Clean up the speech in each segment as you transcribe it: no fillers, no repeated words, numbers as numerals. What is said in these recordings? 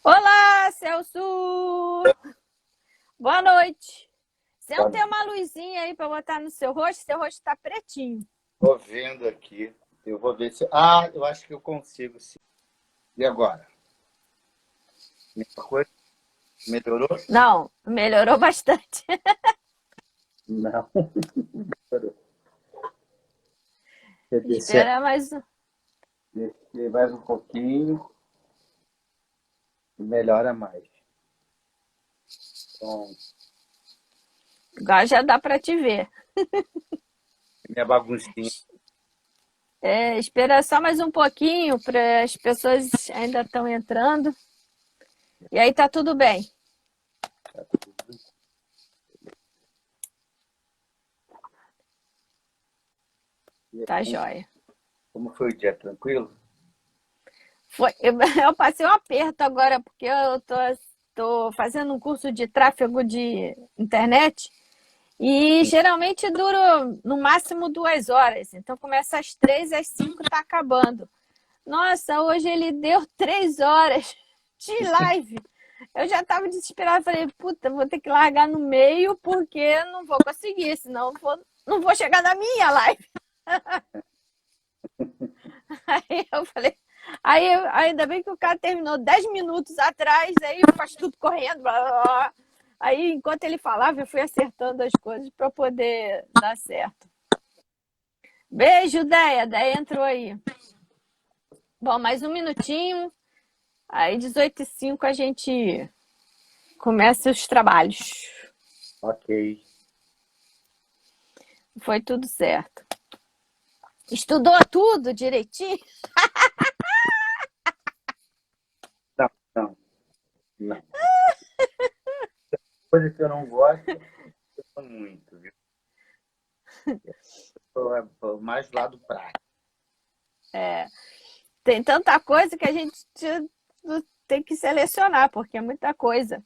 Olá, Celso! Boa noite. Você não tem Tá, uma luzinha aí para botar no seu rosto? Seu rosto está pretinho. tô vendo aqui. Eu vou ver se. Ah, eu acho que eu consigo, sim. E agora? Mesma coisa? Melhorou? Não, melhorou bastante. Não. Melhorou. Quer descer, Espera mais um. descer mais um pouquinho e melhora mais. Então, Agora já dá para te ver. minha baguncinha. Espera só mais um pouquinho para as pessoas ainda estão entrando. E aí tá tudo bem. Tá jóia. Como foi o dia? Tranquilo? Eu passei um aperto agora porque tô fazendo um curso de tráfego de internet. E geralmente dura no máximo 2 horas. Então começa às 3, às 5 tá acabando. Nossa, hoje ele deu 3 horas de live. Eu já tava desesperada, falei, puta, vou ter que largar no meio porque eu não vou conseguir, senão não vou chegar na minha live. Aí eu falei, ainda bem que o cara terminou 10 minutos atrás, aí faz tudo correndo. Blá, blá, blá. Aí, enquanto ele falava, eu fui acertando as coisas para poder dar certo. Beijo, Deia. Deia entrou aí. Bom, mais um minutinho. Aí, 18h05, a gente começa os trabalhos. Ok. Foi tudo certo. Estudou tudo direitinho? Não, não, não. Coisa que eu não gosto, eu sou muito, viu? Tô mais do lado prático. Tem tanta coisa que a gente tem que selecionar, porque é muita coisa.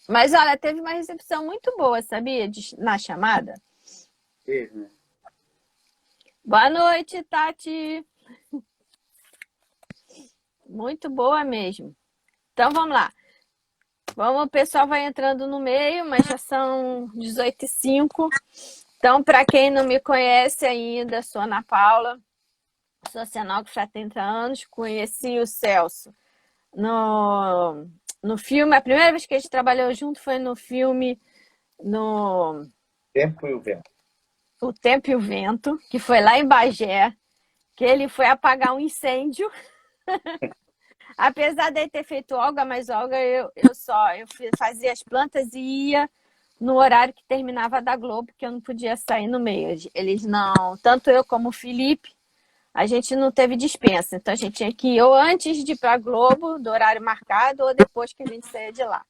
Mas olha, teve uma recepção muito boa, sabia? Na chamada. Mesmo. Boa noite, Tati. Muito boa mesmo. Então vamos lá. Vamos, o pessoal vai entrando no meio, mas já são 18h05. Então, para quem não me conhece ainda, sou Ana Paula, sou cenógrafa há 30 anos, conheci o Celso no filme. A primeira vez que a gente trabalhou junto foi no filme no Tempo e o vento. O Tempo e o Vento, que foi lá em Bagé, que ele foi apagar um incêndio. Apesar de ter feito Olga, mas Olga eu fazia as plantas e ia no horário que terminava da Globo, que eu não podia sair no meio. Eles não, tanto eu como o Felipe, a gente não teve dispensa. Então a gente tinha que ir ou antes de ir para a Globo, do horário marcado, ou depois que a gente saía de lá.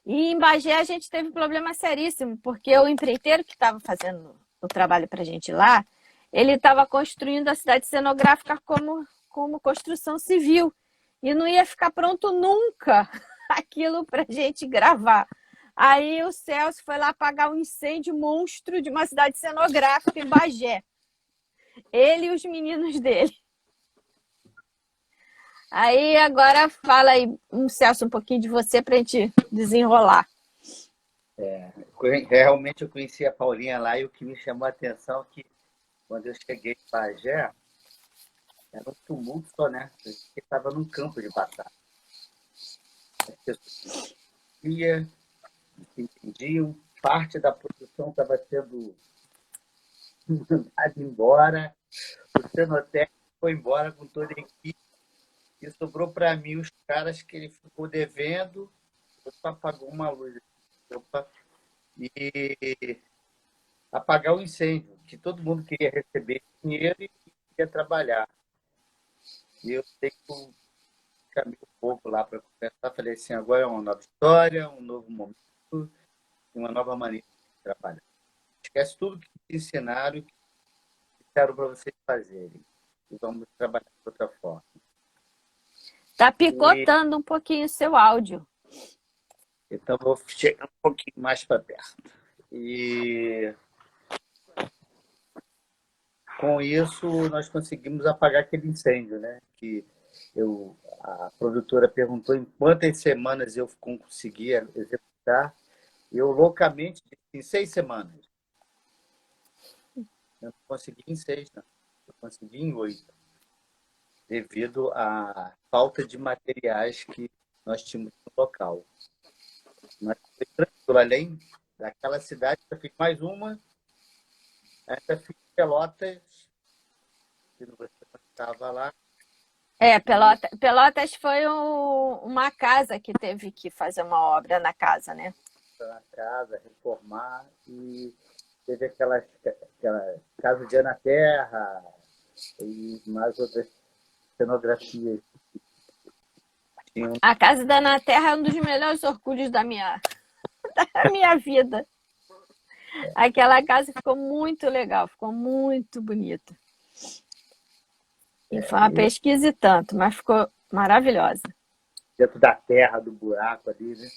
E em Bagé a gente teve um problema seríssimo, porque o empreiteiro que estava fazendo o trabalho para a gente lá, ele estava construindo a cidade cenográfica como construção civil. E não ia ficar pronto nunca aquilo para a gente gravar. Aí o Celso foi lá apagar um incêndio monstro de uma cidade cenográfica em Bagé. Ele e os meninos dele. Aí agora fala aí, Celso, um pouquinho de você para a gente desenrolar. Realmente eu conheci a Paulinha lá e o que me chamou a atenção é que quando eu cheguei em Bagé, era um tumulto só, né? Eu estava num campo de batalha. As pessoas iam, entendiam, parte da produção estava sendo mandada embora, o cenotécnico foi embora com toda a equipe e sobrou para mim os caras que ele ficou devendo. Opa, apagou uma luz. Opa, e apagar o incêndio, que todo mundo queria receber dinheiro e queria trabalhar. E eu sei que eu chamei o povo lá para conversar, falei assim, agora é uma nova história, um novo momento, uma nova maneira de trabalhar. Esquece tudo que te ensinaram e que disseram para vocês fazerem. E vamos trabalhar de outra forma. Tá E, picotando um pouquinho o seu áudio. então, vou chegar um pouquinho mais para perto. E com isso, nós conseguimos apagar aquele incêndio, né? Que A produtora perguntou em quantas semanas eu conseguia executar. Eu loucamente disse em 6 semanas. Eu não consegui em 6, não. Eu consegui em 8, devido à falta de materiais que nós tínhamos no local. Mas foi tranquilo. Além daquela cidade, eu fiz mais uma, ainda fiz Pelotas, que você estava lá. E Pelotas foi uma casa que teve que fazer uma obra na casa, né? na casa, reformar, e teve aquela casa de Ana Terra e mais outras cenografias. Tinham. A casa da Ana Terra é um dos melhores orgulhos da minha vida. Aquela casa ficou muito legal, ficou muito bonita. E foi uma E pesquisa e tanto, mas ficou maravilhosa. dentro da terra, do buraco ali, né?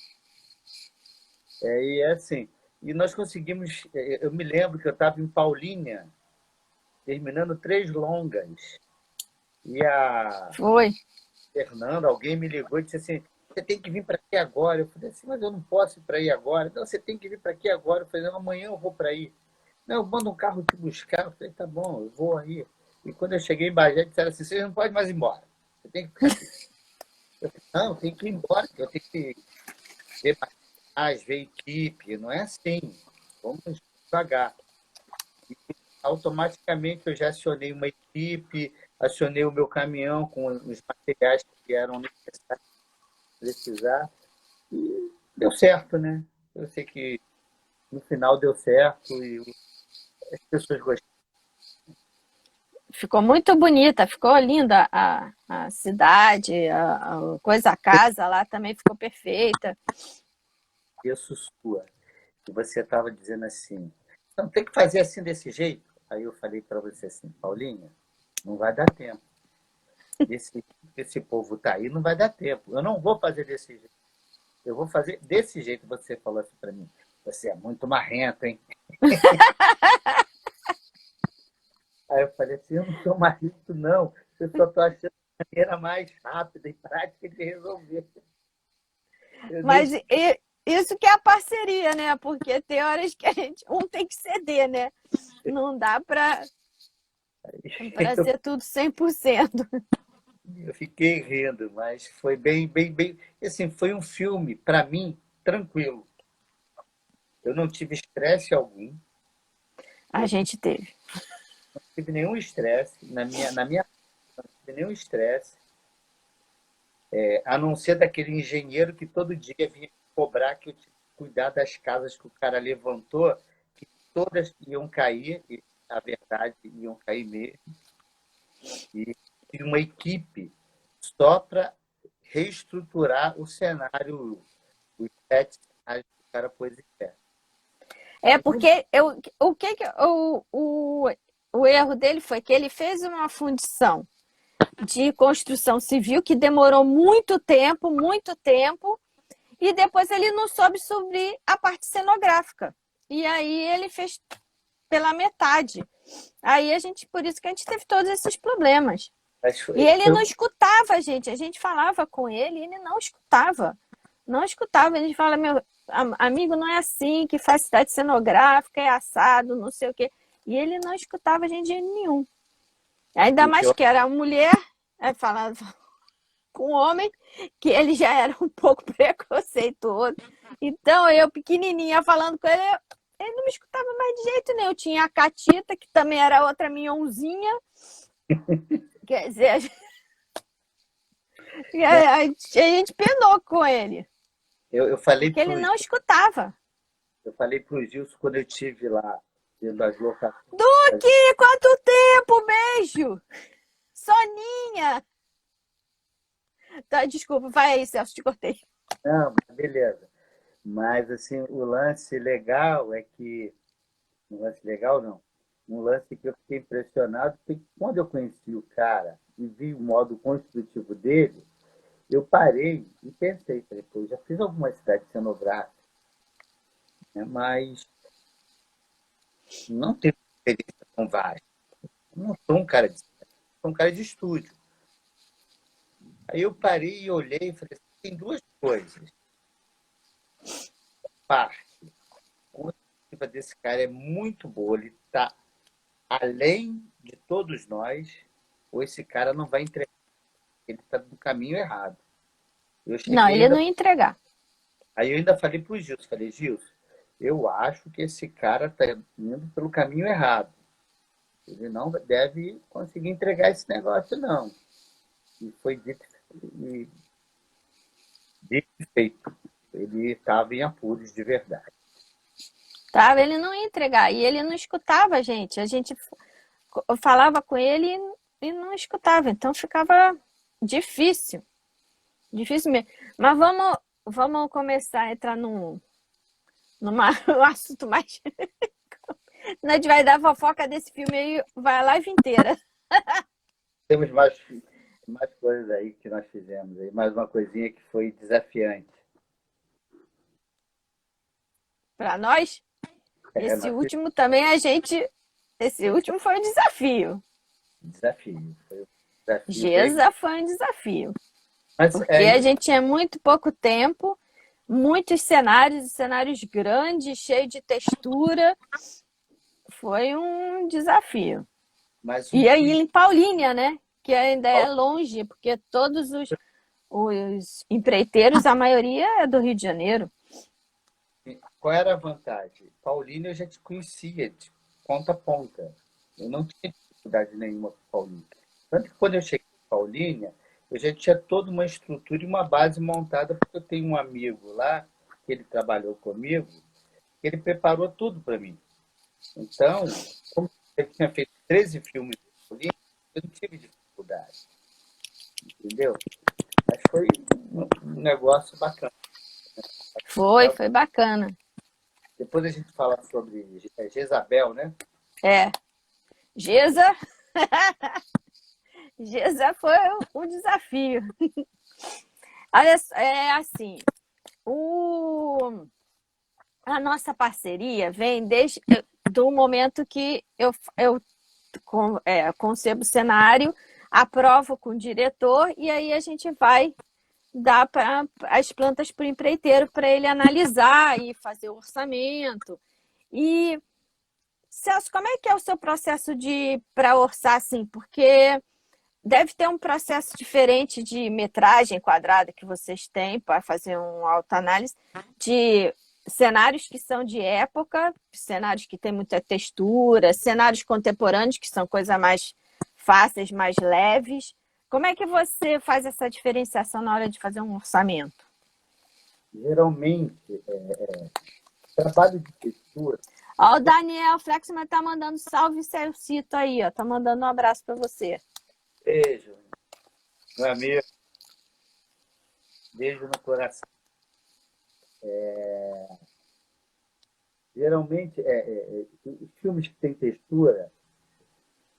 E é assim, e nós conseguimos, eu me lembro que eu estava em Paulínia, terminando 3 longas, e a Foi. Fernanda, alguém me ligou e disse assim, você tem que vir para aqui agora. Eu falei assim, mas eu não posso ir para aí agora. Não, você tem que vir para aqui agora. Eu falei, não, amanhã eu vou para aí. Não, eu mando um carro te buscar. Eu falei, tá bom, eu vou aí. E quando eu cheguei em Bagé, disseram assim, você não pode mais ir embora. Você tem que ficar aqui. Eu falei, não, eu tenho que ir embora, eu tenho que ver mais, ver equipe. Não é assim. Vamos devagar. E automaticamente eu já acionei uma equipe, acionei o meu caminhão com os materiais que eram necessários precisar. E deu certo, né? Eu sei que no final deu certo e as pessoas gostaram. Ficou muito bonita, ficou linda a cidade, a casa lá também ficou perfeita. Isso sua. E você estava dizendo assim, não, tem que fazer assim desse jeito. Aí eu falei para você assim, Paulinha, não vai dar tempo. Esse povo tá aí, não vai dar tempo. Eu não vou fazer desse jeito. Eu vou fazer desse jeito. Você falou assim para mim. Você é muito marrento, hein? Aí eu falei assim, eu não sou marrento, não. Eu só estou achando a maneira mais rápida e prática de resolver. Eu nem Mas isso que é a parceria, né? Porque tem horas que um tem que ceder, né? Não dá para eu, ser tudo 100%. eu fiquei rindo, mas foi bem, bem, bem. Assim, foi um filme, para mim, tranquilo. Eu não tive estresse algum, A eu gente teve. não tive nenhum estresse, na minha não tive nenhum estresse, a não ser daquele engenheiro que todo dia vinha cobrar que eu tinha que cuidar das casas que o cara levantou, que todas iam cair, e, a verdade, iam cair mesmo, e uma equipe só para reestruturar o cenário, os 7 cenários que o cara pôs em pé. É Mas não, porque o erro dele foi que ele fez uma fundição de construção civil que demorou muito tempo, e depois ele não soube suprir a parte cenográfica. E aí ele fez pela metade. Aí por isso que a gente teve todos esses problemas. mas E ele não escutava a gente falava com ele e ele não escutava. Não escutava, a gente fala, meu amigo, não é assim que faz cidade cenográfica, é assado, não sei o quê. E ele não escutava a gente de jeito nenhum. Ainda o mais pior, que era a mulher, falando com o homem, que ele já era um pouco preconceituoso. Então, eu pequenininha falando com ele, ele não me escutava mais de jeito nenhum. Eu tinha a Catita, que também era outra minhonzinha. Quer dizer, né? a gente penou com ele, Eu falei porque ele pro não escutava. eu falei pro Gilson quando eu estive lá, vendo as locações. Duque, quanto tempo? Beijo! Soninha! Tá, desculpa, vai aí, Celso, te cortei. Não, mas beleza. Mas assim, o lance legal é que. Um lance legal não. Um lance que eu fiquei impressionado, porque quando eu conheci o cara e vi o modo construtivo dele, eu parei e pensei, falei, pô, eu já fiz algumas cidades cenográficas, né, mas não tenho experiência com várias. Não sou um cara de cidade, sou um cara de estúdio. Aí eu parei e olhei e falei, tem duas coisas. Parte, a coletiva desse cara é muito boa, ele está além de todos nós, ou esse cara não vai entregar, ele está no caminho errado. Eu Não, cheguei ele ainda, não ia entregar. aí eu ainda falei para o Gilson, falei, Gilson, eu acho que esse cara está indo pelo caminho errado. Ele não deve conseguir entregar esse negócio, não. E foi dito e feito. Ele estava em apuros de verdade. Tá? Ele não ia entregar. E ele não escutava a gente. A gente falava com ele e não escutava. Então ficava difícil. Difícil mesmo. Mas vamos começar a entrar um assunto mais. A gente vai dar fofoca desse filme aí, vai a live inteira. Temos mais coisas aí que nós fizemos aí, mais uma coisinha que foi desafiante. Para nós, É, esse nós fizemos último também a gente. Esse último foi um desafio. um desafio. Foi um desafio bem. Geza foi um desafio. Mas Porque a gente tinha muito pouco tempo, muitos cenários, cenários grandes, cheios de textura. Foi um desafio. mas o E aí que. em Paulínia, né? Que ainda é longe, porque todos os empreiteiros, a maioria é do Rio de Janeiro. Qual era a vantagem? Paulínia eu já te conhecia de ponta a ponta. Eu não tinha dificuldade nenhuma com Paulínia. Tanto que quando eu cheguei em Paulínia, eu já tinha toda uma estrutura e uma base montada, porque eu tenho um amigo lá, que ele trabalhou comigo, que ele preparou tudo para mim. Então, como eu tinha feito 13 filmes de Paulínia, eu não tive dificuldade, entendeu? Mas foi um negócio bacana. Foi bacana. Depois a gente fala sobre Jezabel, né? É. Geza, Geza foi um desafio. Olha, é assim, o, a nossa parceria vem desde do momento que eu concebo o cenário, aprovo com o diretor e aí a gente vai dar para as plantas para o empreiteiro para ele analisar e fazer o orçamento. E, Celso, como é que é o seu processo de para orçar assim? Porque deve ter um processo diferente de metragem quadrada que vocês têm para fazer uma autoanálise de cenários que são de época, cenários que têm muita textura, cenários contemporâneos que são coisas mais fáceis, mais leves. Como é que você faz essa diferenciação na hora de fazer um orçamento? Geralmente, trabalho de textura, Ó, o Daniel Flexman tá mandando salve Celcito aí, ó. Tá mandando um abraço para você. beijo, meu amigo, beijo no coração. Geralmente, os filmes que têm textura,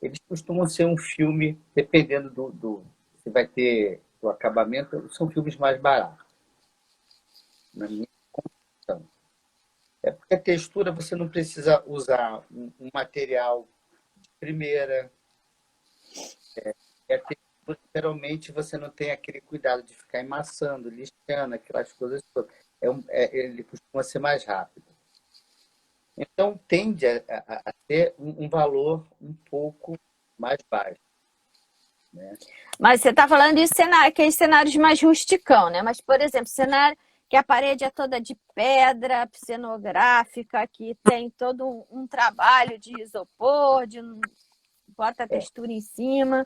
eles costumam ser um filme, dependendo se vai ter o acabamento, são filmes mais baratos, na minha concepção. É porque a textura você não precisa usar um material de primeira. É a textura, geralmente você não tem aquele cuidado de ficar emassando, lixando, aquelas coisas todas. Ele costuma ser mais rápido. Então, tende a ter um valor um pouco mais baixo, né? Mas você está falando de cenário, aqueles cenários mais rusticão, né? Mas, por exemplo, cenário que a parede é toda de pedra cenográfica, que tem todo um trabalho de isopor, bota a textura em cima.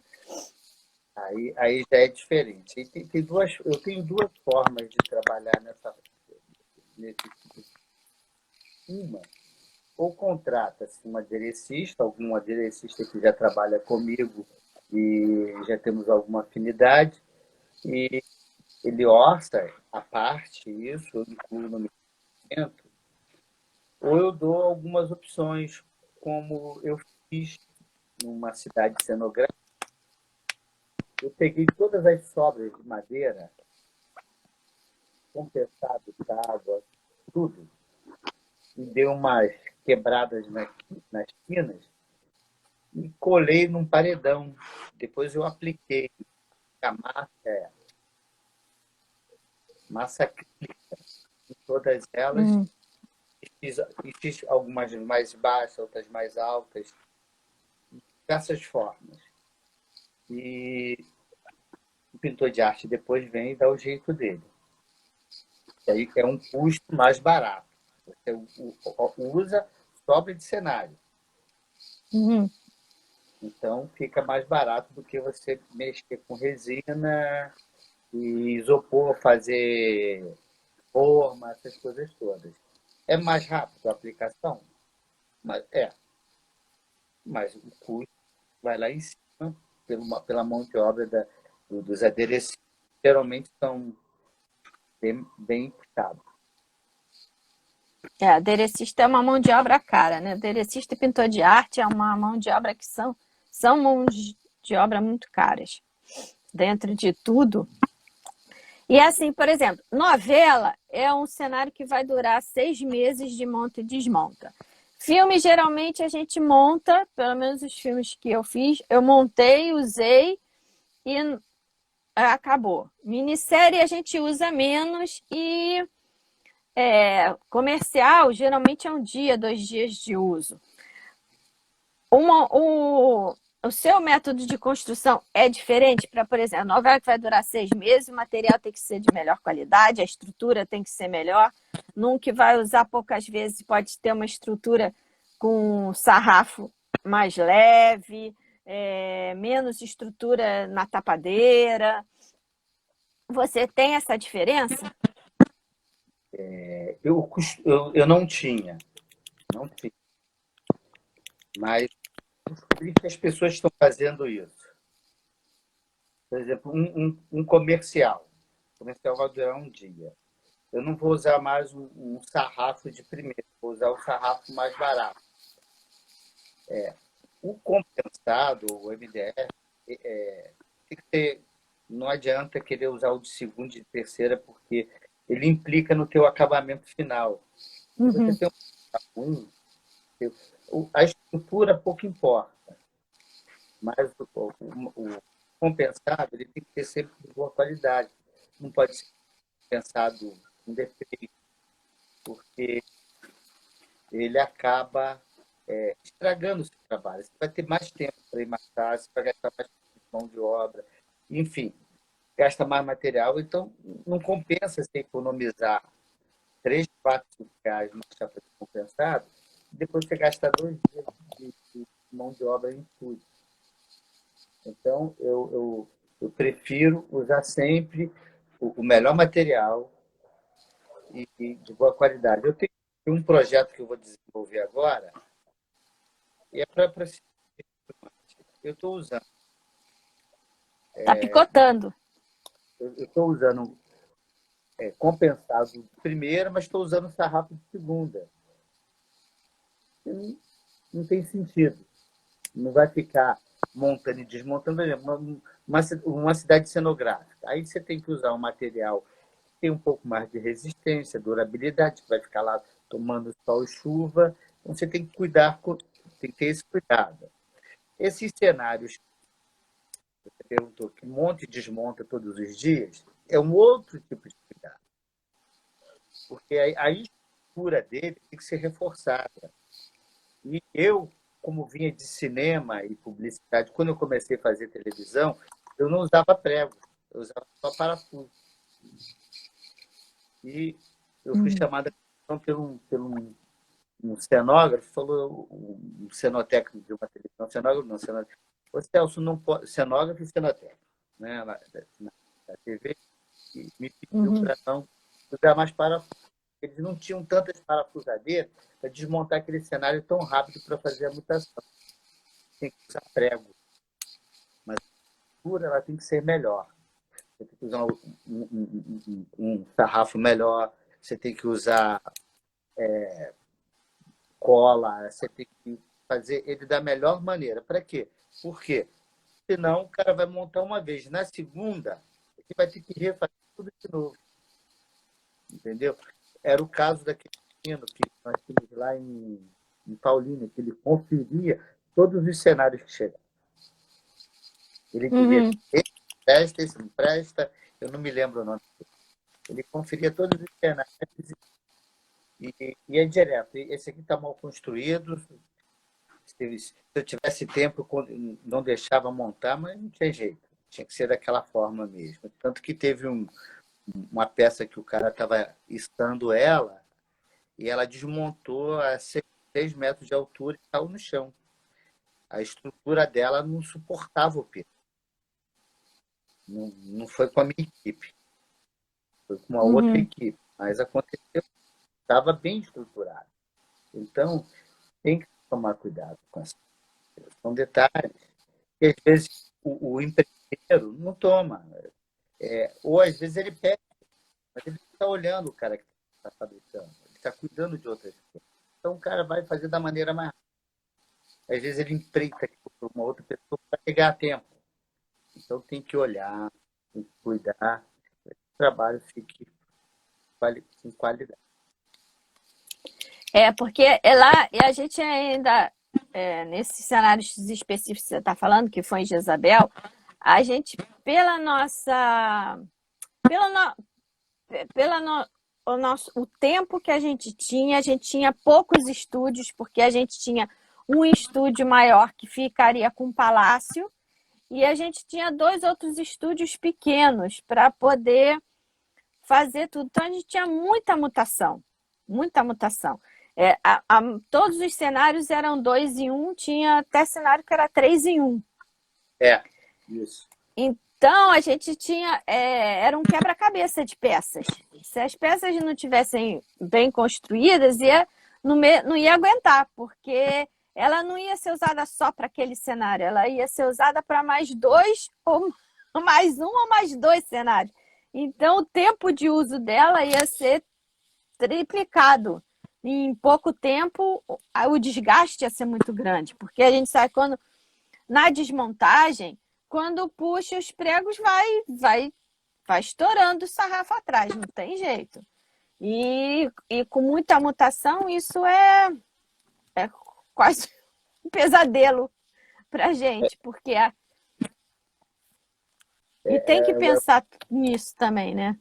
Aí já é diferente. E eu tenho duas formas de trabalhar nesse tipo. Uma, ou contrata-se um aderecista, algum aderecista que já trabalha comigo e já temos alguma afinidade, e ele orça a parte, isso eu incluo no meu orçamento, ou eu dou algumas opções, como eu fiz numa cidade cenográfica. Eu peguei todas as sobras de madeira, compensado de água, tudo, e dei umas quebradas nas quinas e colei num paredão. Depois eu apliquei a massa, massa acrílica. Em todas elas, Uhum. fiz algumas mais baixas, outras mais altas, diversas formas. E o pintor de arte depois vem e dá o jeito dele. E aí é um custo mais barato. Você usa sobra de cenário. Uhum. Então fica mais barato do que você mexer com resina e isopor, fazer forma, essas coisas todas. É mais rápido a aplicação? Mas mas o custo vai lá em cima pela mão de obra dos aderecistas, geralmente são bem puxados. Aderecista é uma mão de obra cara, né? Aderecista e pintor de arte é uma mão de obra que são mãos de obra muito caras. Dentro de tudo. E assim, por exemplo, novela é um cenário que vai durar 6 meses de monta e desmonta. Filme, geralmente, a gente monta, pelo menos os filmes que eu fiz, eu montei, usei e acabou. Minissérie a gente usa menos e comercial geralmente é 1 dia, 2 dias de uso. O seu método de construção é diferente para, por exemplo, a novela que vai durar 6 meses, o material tem que ser de melhor qualidade, a estrutura tem que ser melhor. Num que vai usar poucas vezes, pode ter uma estrutura com sarrafo mais leve, menos estrutura na tapadeira. Você tem essa diferença? Eu não tinha, mas descobri que as pessoas estão fazendo isso. Por exemplo, um comercial. O comercial vai durar 1 dia. Eu não vou usar mais um sarrafo de primeira, vou usar o sarrafo mais barato. O compensado, o MDF, tem que ter, não adianta querer usar o de segunda e de terceira, porque ele implica no teu acabamento final. Se você Uhum. tem um, a estrutura pouco importa, mas o compensado ele tem que ter sempre de boa qualidade. Não pode ser pensado com defeito, porque ele acaba estragando o seu trabalho. Você vai ter mais tempo para ir matar, você vai gastar mais mão de obra, enfim, gasta mais material, então não compensa você economizar 3, 4, R$ 5 numa chapa de compensado, e depois você gasta 2 dias de mão de obra em tudo. Então, eu prefiro usar sempre o melhor material e de boa qualidade. Eu tenho um projeto que eu vou desenvolver agora, e é para eu estou usando. Tá picotando. Eu estou usando compensado de primeira, mas estou usando sarrafo de segunda. Não tem sentido. Não vai ficar montando e desmontando. Por exemplo, uma cidade cenográfica. Aí você tem que usar um material que tem um pouco mais de resistência, durabilidade, que vai ficar lá tomando sol e chuva. Então você tem que cuidar, tem que ter esse cuidado. Esses cenários que você perguntou, que monta e desmonta todos os dias, é um outro tipo de cuidado. Porque a estrutura dele tem que ser reforçada. E eu, como vinha de cinema e publicidade, quando eu comecei a fazer televisão, eu não usava prego, eu usava só parafuso. E eu fui chamada por um cenógrafo, falou, um cenotécnico de uma televisão, cenógrafo não, cenógrafo. Ô Celso, não pode, cenógrafo e cenotécnico, né, na TV, e me pediu Uhum. para não usar mais parafuso. Eles não tinham tantas parafusadeiras para desmontar aquele cenário tão rápido para fazer a mutação. Tem que usar prego, mas a cura ela tem que ser melhor. Você tem que usar um sarrafo melhor, você tem que usar cola, você tem que fazer ele da melhor maneira. Para quê? Por quê? Senão o cara vai montar uma vez. Na segunda, ele vai ter que refazer tudo de novo. Entendeu? Era o caso daquele menino que nós tínhamos lá em Paulínia, que ele conferia todos os cenários que chegavam. Ele dizia, Uhum. esse presta, esse não presta, eu não me lembro o nome. Ele conferia todos os cenários e ia direto. Esse aqui está mal construído. Se eu tivesse tempo, não deixava montar, mas não tinha jeito. Tinha que ser daquela forma mesmo. Tanto que teve uma peça que o cara estava estando ela e ela desmontou a 6 metros de altura e caiu no chão. A estrutura dela não suportava o peso. Não foi com a minha equipe, foi com uma outra Uhum, equipe. Mas aconteceu, estava bem estruturado. Então, tem que tomar cuidado com essas coisas. São detalhes. E às vezes o empreiteiro não toma. Ou às vezes ele pede, mas ele está olhando o cara que está fabricando. Ele está cuidando de outras coisas. Então o cara vai fazer da maneira mais rápida. Às vezes ele empreita para uma outra pessoa para pegar a tempo. Então tem que olhar, tem que cuidar, para que o trabalho fique com qualidade. porque é lá, e a gente ainda, nesses cenários específicos que você está falando, que foi em Jezabel, a gente, pela nossa, pela no, pela no, o tempo que a gente tinha poucos estúdios, porque a gente tinha um estúdio maior que ficaria com o palácio, e a gente tinha dois outros estúdios pequenos para poder fazer tudo. Então a gente tinha muita mutação, muita mutação. Todos os cenários eram 2 em 1, tinha até cenário que era 3 em 1. Isso. Então a gente tinha, era um quebra-cabeça de peças. Se as peças não tivessem bem construídas, não ia aguentar, porque ela não ia ser usada só para aquele cenário, ela ia ser usada para mais dois, ou mais um ou mais dois cenários. Então o tempo de uso dela ia ser triplicado. Em pouco tempo, o desgaste ia ser muito grande, porque a gente sabe quando na desmontagem, quando puxa os pregos, vai estourando o sarrafo atrás, não tem jeito. E com muita mutação, isso é quase um pesadelo para gente, porque e tem que pensar nisso também, né?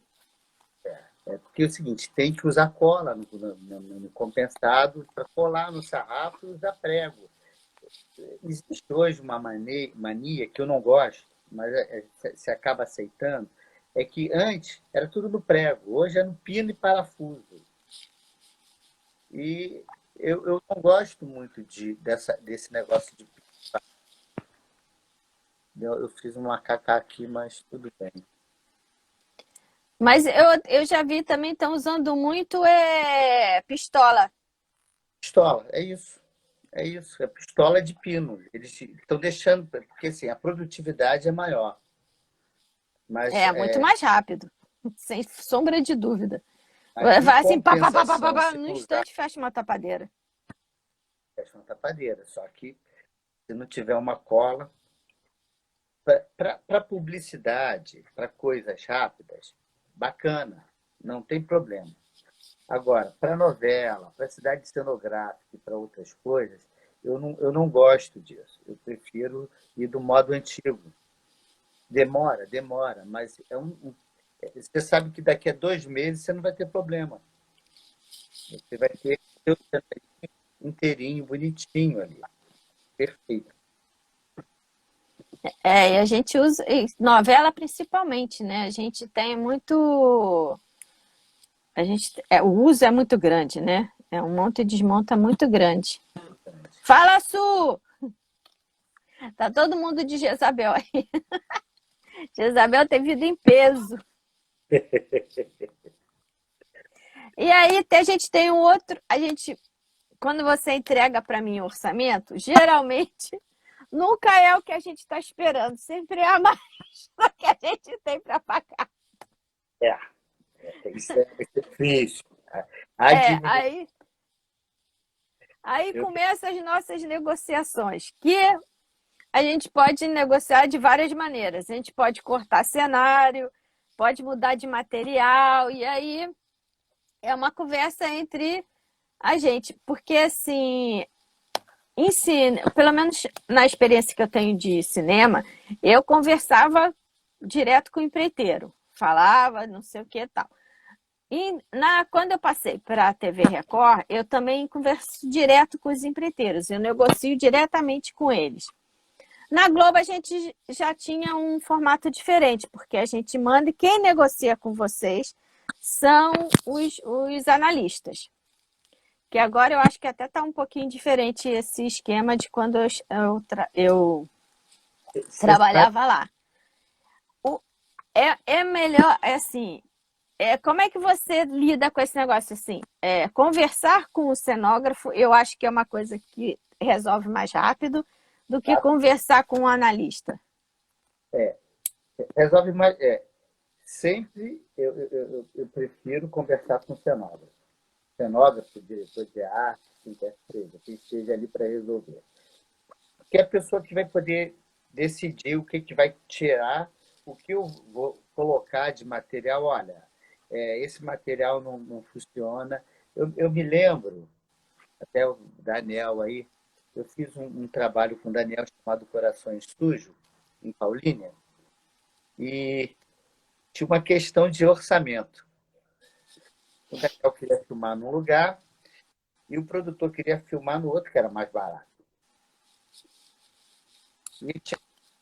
Porque é o seguinte, tem que usar cola no compensado para colar no sarrafo e usar prego. Existe hoje uma mania que eu não gosto, mas se acaba aceitando, é que antes era tudo no prego, hoje é no pino e parafuso. E eu não gosto muito desse negócio de pino. Eu fiz um macacá aqui, mas tudo bem. Mas eu já vi também, estão usando muito pistola. Pistola, é isso. É isso, é pistola de pino. Eles estão deixando, porque assim, a produtividade é maior. Mas, É muito mais rápido, sem sombra de dúvida. mas em Vai assim, pá, pá, pá, pá, pá, compensação, pá, se no usar instante fecha uma tapadeira. uma tapadeira, só que se não tiver uma cola, para publicidade, para coisas rápidas, bacana, não tem problema. Agora, para novela, para cidade cenográfica e para outras coisas, eu não gosto disso. Eu prefiro ir do modo antigo. Demora, mas você sabe que daqui a 2 meses você não vai ter problema. Você vai ter o seu inteirinho, bonitinho ali. Perfeito. E a gente usa, e novela principalmente, né? A gente tem muito. O uso é muito grande, né? É um monte e desmonta muito grande. Fala, Su! Tá todo mundo de Jezabel aí. Jezabel tem vida em peso. E aí a gente tem um outro. Quando você entrega para mim o orçamento, geralmente nunca é o que a gente está esperando, sempre é a mais do que a gente tem para pagar. É, isso é difícil. É, Administrar. aí começam as nossas negociações, que a gente pode negociar de várias maneiras. A gente pode cortar cenário, pode mudar de material, e aí é uma conversa entre a gente, porque assim, pelo menos na experiência que eu tenho de cinema, eu conversava direto com o empreiteiro, falava não sei o que e tal. Quando eu passei para a TV Record, eu também converso direto com os empreiteiros, eu negocio diretamente com eles. Na Globo a gente já tinha um formato diferente, porque a gente manda e quem negocia com vocês são os analistas. Que agora eu acho que até está um pouquinho diferente esse esquema de quando eu Você sabe, trabalhava lá. É melhor, assim, como é que você lida com esse negócio assim? Conversar com o cenógrafo, eu acho que é uma coisa que resolve mais rápido do que conversar com o analista. é, resolve mais. Sempre eu prefiro conversar com o cenógrafo. Cenógrafo, diretor de arte, quem quer que seja, quem esteja ali para resolver. Que é a pessoa que vai poder decidir o que, que vai tirar, o que eu vou colocar de material. Olha, esse material não funciona. Eu me lembro, até o Daniel aí, eu fiz um trabalho com o Daniel chamado Corações Sujos, em Paulínia, e tinha uma questão de orçamento. O Daniel queria filmar num lugar e o produtor queria filmar no outro, que era mais barato. E tinha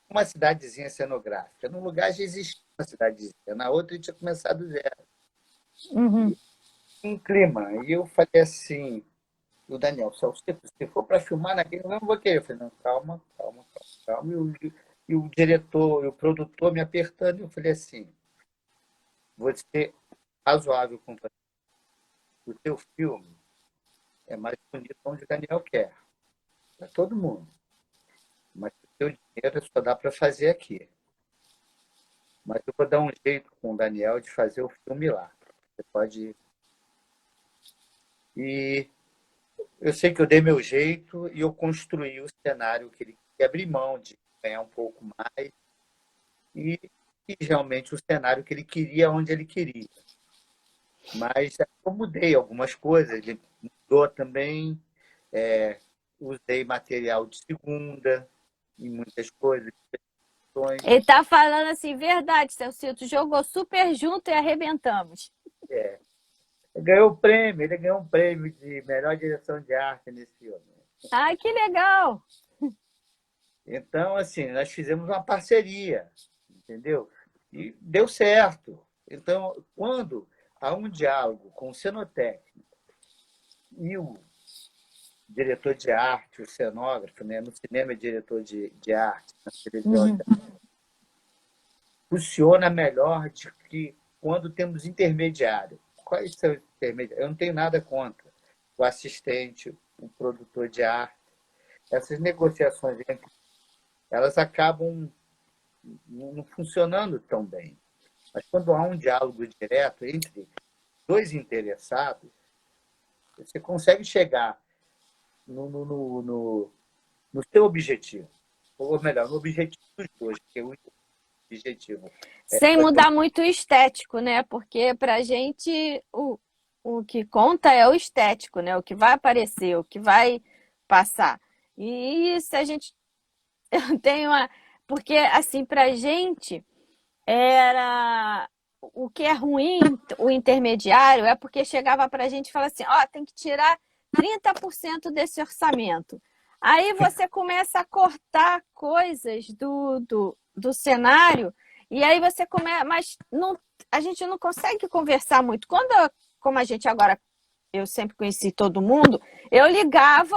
uma cidadezinha cenográfica. Num lugar já existia uma cidadezinha, na outra ele tinha começado do zero. Uhum. Um clima. E eu falei assim, o Daniel, se for para filmar naquele, eu não vou querer. Eu falei, não, calma, calma, calma, calma. E o diretor, e o produtor me apertando, e eu falei assim, vou ser razoável com você. O teu filme é mais bonito onde o Daniel quer, para todo mundo. Mas o teu dinheiro só dá para fazer aqui. Mas eu vou dar um jeito com o Daniel de fazer o filme lá. Você pode. E eu sei que eu dei meu jeito e eu construí o cenário que ele queria abrir mão de ganhar um pouco mais e, e realmente o cenário que ele queria onde ele queria. Mas eu mudei algumas coisas, ele mudou também, usei material de segunda em muitas coisas. Ele tá falando assim, verdade, Celcito, jogou super junto e arrebentamos. É, ganhou o prêmio, ele ganhou um prêmio de melhor direção de arte nesse filme. Ai, que legal! Então, assim, nós fizemos uma parceria, entendeu? E deu certo. Então, quando há um diálogo com o cenotécnico e o diretor de arte, o cenógrafo, né? No cinema é diretor de arte, na televisão Uhum. funciona melhor do que quando temos intermediário. Quais são os intermediários? Eu não tenho nada contra o assistente, o produtor de arte. Essas negociações, elas acabam não funcionando tão bem. Mas quando há um diálogo direto entre dois interessados, você consegue chegar no seu objetivo. Ou melhor, no objetivo dos dois, que é o objetivo. Sem mudar muito o estético, né? Porque pra gente o que conta é o estético, né? O que vai aparecer, o que vai passar. E se a gente tem uma. Porque, assim, pra gente era. O que é ruim, o intermediário, é porque chegava pra gente e falava assim: ó, tem que tirar 30% desse orçamento. Aí você começa a cortar coisas do cenário, e aí você começa. Mas não, a gente não consegue conversar muito. Como a gente agora, eu sempre conheci todo mundo, eu ligava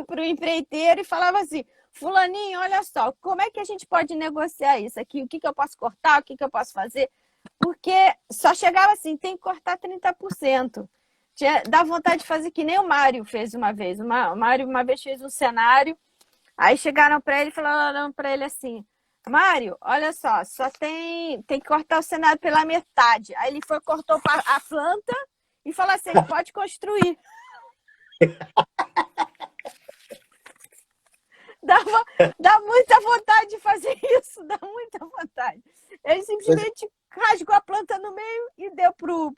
para o empreiteiro e falava assim: Fulaninho, olha só, como é que a gente pode negociar isso aqui? O que, que eu posso cortar? O que, que eu posso fazer? Porque só chegava assim: tem que cortar 30%. Dá vontade de fazer que nem o Mário fez uma vez. O Mário uma vez fez um cenário, aí chegaram para ele e falaram para ele assim: Mário, olha só tem que cortar o cenário pela metade. Aí ele foi, cortou a planta e falou assim: pode construir. Dá muita vontade de fazer isso, dá muita vontade. Ele simplesmente rasgou a planta no meio e deu pro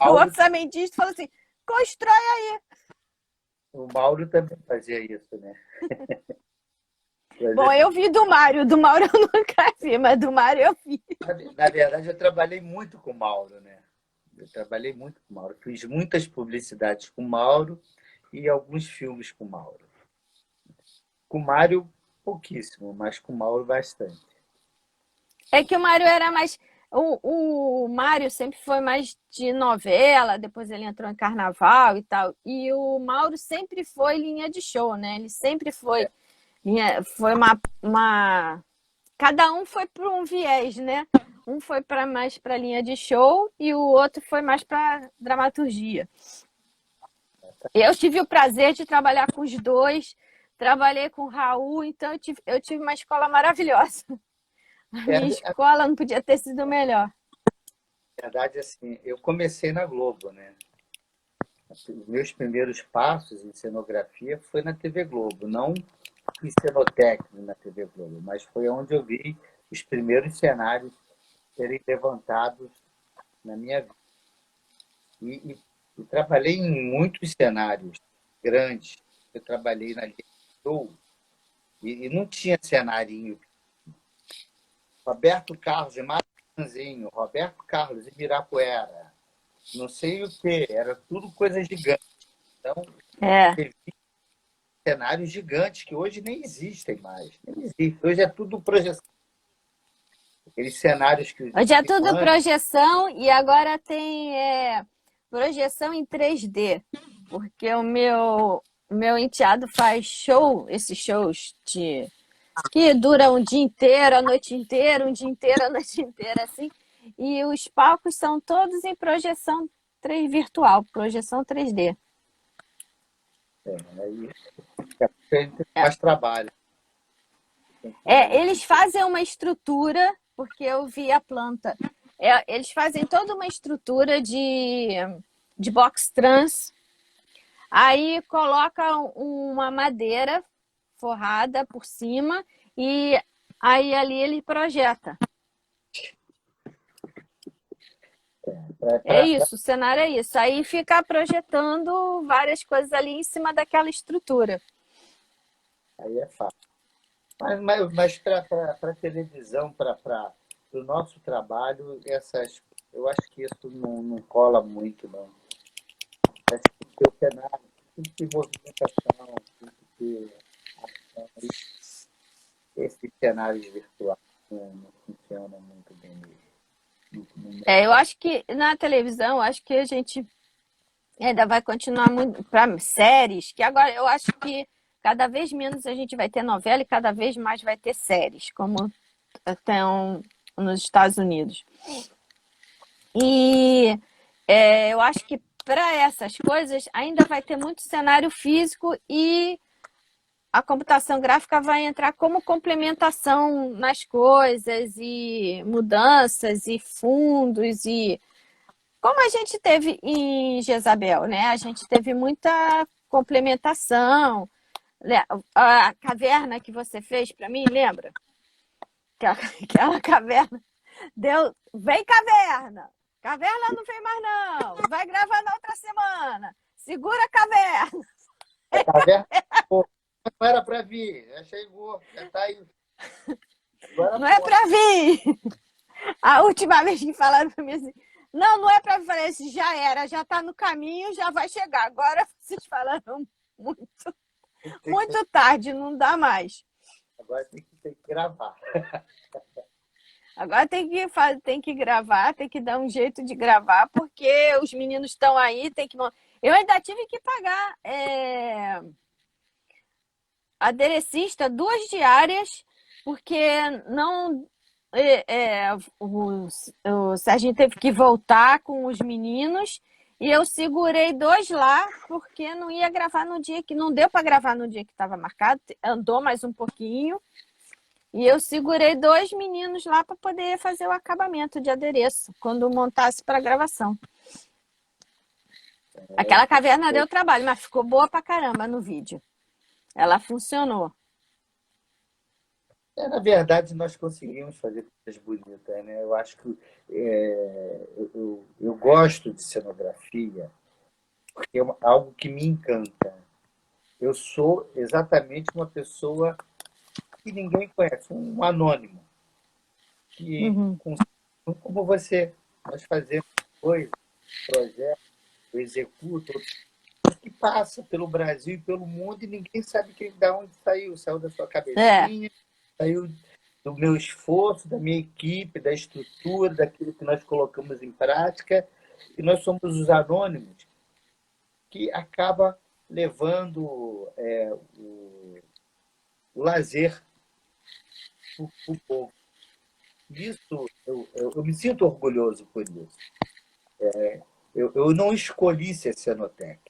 orçamentista e falou assim: constrói aí. O Mauro também fazia isso, né? Mas, Bom, eu vi do Mauro eu nunca vi, mas do Mário eu vi. na verdade, eu trabalhei muito com o Mauro, né? Eu trabalhei muito com o Mauro. Fiz muitas publicidades com o Mauro e alguns filmes com o Mauro. Com o Mário, pouquíssimo, mas com o Mauro, bastante. É que o Mário era mais. O Mário sempre foi mais de novela, depois ele entrou em carnaval e tal. E o Mauro sempre foi linha de show, né? Ele sempre foi linha. Foi uma... Cada um foi para um viés, né? Um foi para mais para linha de show e o outro foi mais para dramaturgia. Eu tive o prazer de trabalhar com os dois, trabalhei com o Raul, então eu tive uma escola maravilhosa. A É, minha a escola não podia ter sido melhor. verdade, assim, eu comecei na Globo, né? Os meus primeiros passos em cenografia foi na TV Globo, não fui cenotécnico na TV Globo, mas foi onde eu vi os primeiros cenários serem levantados na minha vida. E trabalhei em muitos cenários grandes. Eu trabalhei na Linha Show e não tinha cenarinho. Roberto Carlos e Maranzinho, Roberto Carlos e Ibirapuera, não sei o que, era tudo coisa gigante. Então, É. teve cenários gigantes que hoje nem existem mais. Nem existe. Hoje é tudo projeção. Aqueles cenários que Hoje é tinham tudo antes, projeção e agora tem projeção em 3D, porque o meu enteado faz show, esses shows que duram um dia inteiro, a noite inteira, um dia inteiro, a noite inteira, assim. E os palcos são todos em projeção 3 virtual, projeção 3D. aí tem mais trabalho. Eles fazem uma estrutura, porque eu vi a planta. Eles fazem toda uma estrutura de box trans. Aí colocam uma madeira forrada por cima e aí ali ele projeta. É isso, o cenário é isso. Aí fica projetando várias coisas ali em cima daquela estrutura. Aí é fácil. Mas para televisão, para o nosso trabalho, eu acho que isso não cola muito, não. Acho que tem que ter o cenário, tem que ter movimentação, tem que ter ação. Esses cenários virtuais não funcionam muito bem mesmo. Eu acho que na televisão, acho que a gente ainda vai continuar muito para séries, que agora eu acho que cada vez menos a gente vai ter novela e cada vez mais vai ter séries, como estão nos Estados Unidos. E eu acho que para essas coisas ainda vai ter muito cenário físico e a computação gráfica vai entrar como complementação nas coisas e mudanças e fundos e como a gente teve em Jezabel, né? A gente teve muita complementação. A caverna que você fez para mim, lembra? Aquela caverna deu. Vem, caverna! Caverna não vem mais, não. Vai gravar na outra semana. Segura a caverna. A caverna, pô, não era para vir, já chegou, já está aí. Agora Não é pode. para vir. A última vez que falaram para mim assim, não é para vir. Falei assim, já era, já está no caminho, já vai chegar. Agora vocês falaram muito, Tem que, muito tarde, não dá mais. agora tem que gravar. Agora tem que gravar, tem que dar um jeito de gravar, porque os meninos estão aí, tem que. Eu ainda tive que pagar aderecista 2 diárias, porque não. O Serginho teve que voltar com os meninos e eu segurei 2 lá, porque não ia gravar no dia que. Não deu para gravar no dia que estava marcado, andou mais um pouquinho. E eu segurei 2 meninos lá para poder fazer o acabamento de adereço, quando montasse para gravação. Aquela caverna deu trabalho, mas ficou boa pra caramba no vídeo. Ela funcionou. Na verdade, nós conseguimos fazer coisas bonitas, né? Eu acho que eu gosto de cenografia porque é algo que me encanta. Eu sou exatamente uma pessoa que ninguém conhece, um anônimo, que, Uhum. como você, nós fazemos coisas, projetos, eu executo, que passa pelo Brasil e pelo mundo e ninguém sabe de onde saiu. Saiu da sua É. cabecinha, saiu do meu esforço, da minha equipe, da estrutura, daquilo que nós colocamos em prática. E nós somos os anônimos que acaba levando o lazer para o povo. Isso, eu me sinto orgulhoso por isso. Eu não escolhi ser cenotec.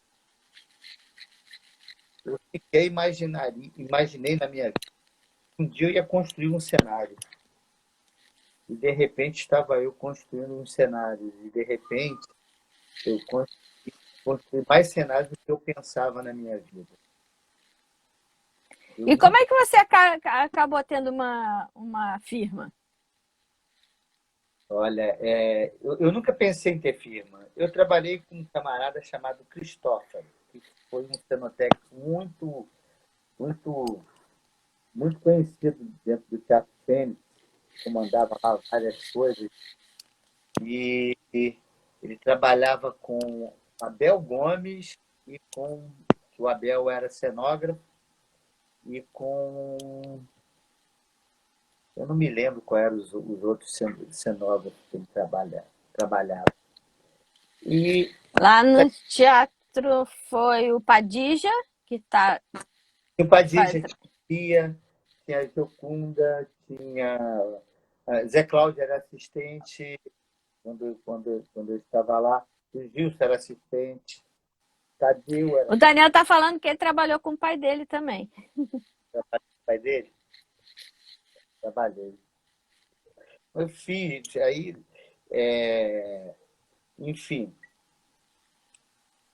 Eu sequer imaginei na minha vida que um dia eu ia construir um cenário. E, de repente, estava eu construindo um cenário. E, de repente, eu construí mais cenários do que eu pensava na minha vida. Eu E como nunca, é que você acabou tendo uma firma? olha, eu nunca pensei em ter firma. Eu trabalhei com um camarada chamado Christopher, que foi um cenotécnico muito, muito conhecido dentro do Teatro Fênix, comandava lá várias coisas. E ele trabalhava com Abel Gomes e com o Abel era cenógrafo e com eu não me lembro quais eram os outros cenógrafos que ele trabalhava. E Lá no teatro foi o Padija, que tá. o Padilha tinha a Jocunda, tinha Zé Cláudio era assistente quando eu estava lá, o Gilson era assistente, Tadeu era O Daniel tá falando que ele trabalhou com o pai dele também. pai dele, trabalhei. Eu fiz, aí, é, enfim,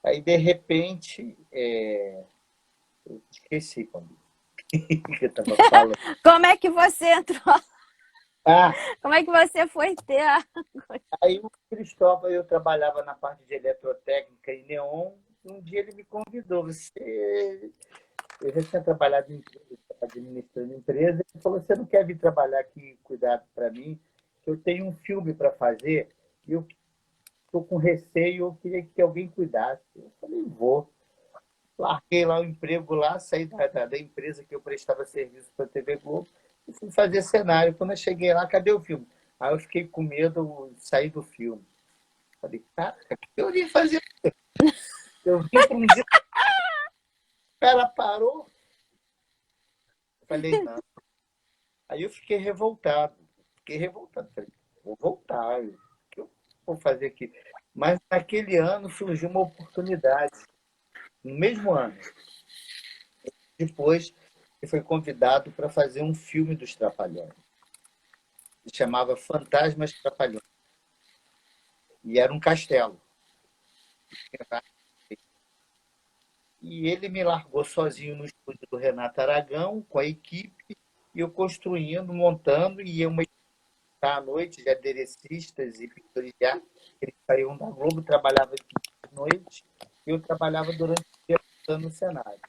aí de repente, eu esqueci quando que eu estava falando. Como é que você entrou? Ah, Como é que você foi ter a... aí o Cristóvão, eu trabalhava na parte de eletrotécnica e neon, e um dia ele me convidou, eu já tinha trabalhado em empresa, administrando empresa, ele falou, você não quer vir trabalhar aqui, cuidar para mim, que eu tenho um filme para fazer, e eu estou com receio, eu queria que alguém cuidasse. Eu falei, vou. Larguei lá o emprego lá, saí da empresa que eu prestava serviço para a TV Globo e fui fazer cenário. Quando eu cheguei lá, cadê o filme? Aí eu fiquei com medo de sair do filme. Falei, cara, o que eu vim fazer? Eu vim para um dia, o cara parou. Falei, não. Aí eu fiquei revoltado. Fiquei revoltado. Falei, vou voltar. O que eu vou fazer aqui? Mas naquele ano surgiu uma oportunidade. No mesmo ano. Depois, ele foi convidado para fazer um filme dos Trapalhões. Se chamava Fantasmas Trapalhões. E era um castelo. E ele me largou sozinho no estúdio do Renato Aragão, com a equipe, e eu construindo, montando, e eu à noite de aderecistas e pintores de arte. Eles saíam da Globo, trabalhava aqui à noite, e eu trabalhava durante o dia montando o cenário.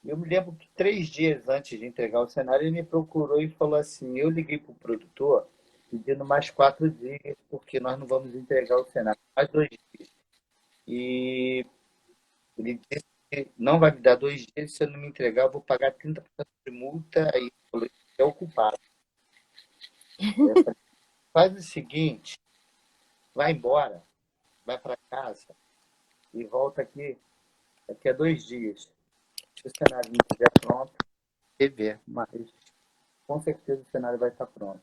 Eu me lembro que 3 dias antes de entregar o cenário, ele me procurou e falou assim, eu liguei para o produtor pedindo mais 4 dias, porque nós não vamos entregar o cenário, mais 2 dias. E ele disse que não vai me dar 2 dias, se eu não me entregar, eu vou pagar 30% de multa, aí ele é o culpado. Eu falei, faz o seguinte, vai embora, vai para casa e volta aqui daqui a 2 dias. Se o cenário não estiver pronto, rever, mas com certeza o cenário vai estar pronto.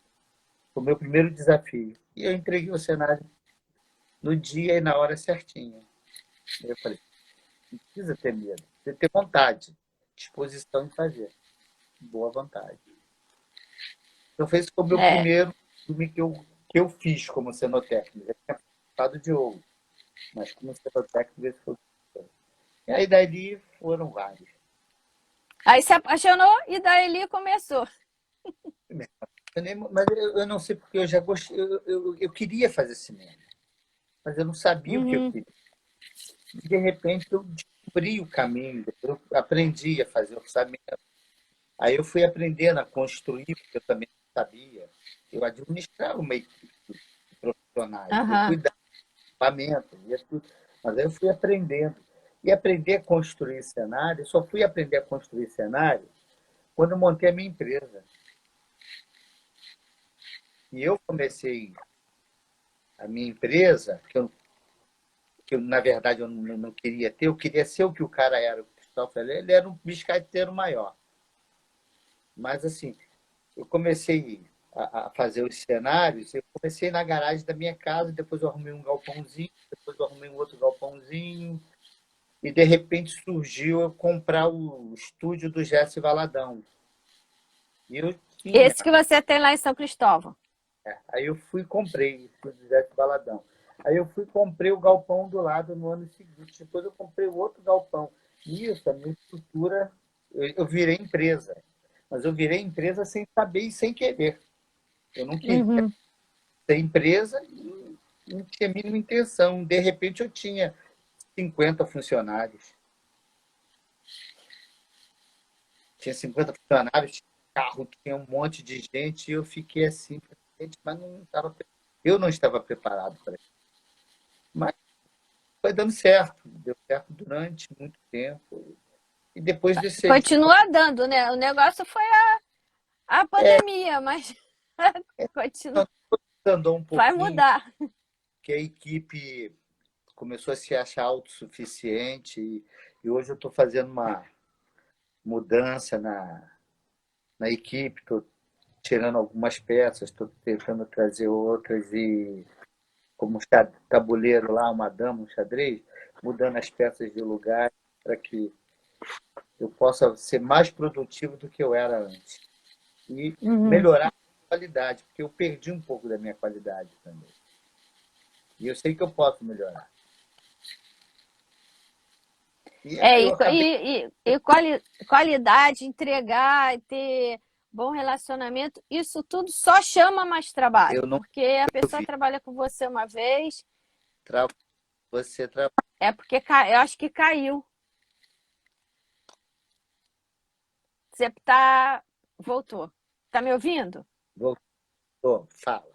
Foi o meu primeiro desafio. E eu entreguei o cenário no dia e na hora certinha. Eu falei, não precisa ter medo, precisa ter vontade, disposição de fazer. Boa vontade. Então, esse foi o meu É. primeiro filme que eu fiz como cenotécnico. Já tinha participado de outro, mas como cenotécnico, esse foi o primeiro. E aí, dali, foram vários. Aí se apaixonou e daí começou. Mas eu não sei porque eu já gostei, eu queria fazer cinema, mas eu não sabia o que eu Uhum. queria. De repente, eu descobri o caminho, eu aprendi a fazer orçamento, Aí eu fui aprendendo a construir, porque eu também não sabia. Eu administrava uma equipe de profissionais, eu Aham. cuidava do equipamento, ia tudo. Mas aí eu fui aprendendo. E aprender a construir cenário, eu só fui aprender a construir cenário quando eu montei a minha empresa. E eu comecei a minha empresa, na verdade eu não queria ter, eu queria ser o que o cara era, o Christopher, ele era um biscaiteiro maior. Mas assim, eu comecei a fazer os cenários, eu comecei na garagem da minha casa, depois eu arrumei um galpãozinho, depois eu arrumei um outro galpãozinho, e de repente surgiu eu comprar o estúdio do Jesse Valadão. E eu tinha, Esse que você tem lá em São Cristóvão. aí eu fui e comprei o estúdio do Jesse Valadão. Aí eu fui e comprei o galpão do lado no ano seguinte, depois eu comprei o outro galpão. Isso, a minha estrutura, eu virei empresa. Mas eu virei empresa sem saber e sem querer. Eu não queria Uhum. ter empresa e não tinha a mínima intenção. De repente, eu tinha 50 funcionários. Tinha 50 funcionários, tinha carro, tinha um monte de gente, e eu fiquei assim, mas não estava, eu não estava preparado para isso. Mas foi dando certo, deu certo durante muito tempo. E depois desse. Continua dando, né? O negócio foi a É, pandemia, mas continua. andou um Vai pouquinho, mudar. que a equipe começou a se achar autossuficiente, e hoje eu estou fazendo uma mudança na equipe, estou tirando algumas peças, estou tentando trazer outras, e como tabuleiro lá, uma dama, um xadrez, mudando as peças de lugar para que eu possa ser mais produtivo do que eu era antes. E Uhum. melhorar a qualidade, porque eu perdi um pouco da minha qualidade também. E eu sei que eu posso melhorar. E É, eu acabei, qualidade, entregar, ter bom relacionamento, isso tudo só chama mais trabalho, eu não porque a pessoa vi, trabalha com você uma vez, você trabalhou, é porque eu acho que caiu. Você tá, voltou. Tá me ouvindo? fala.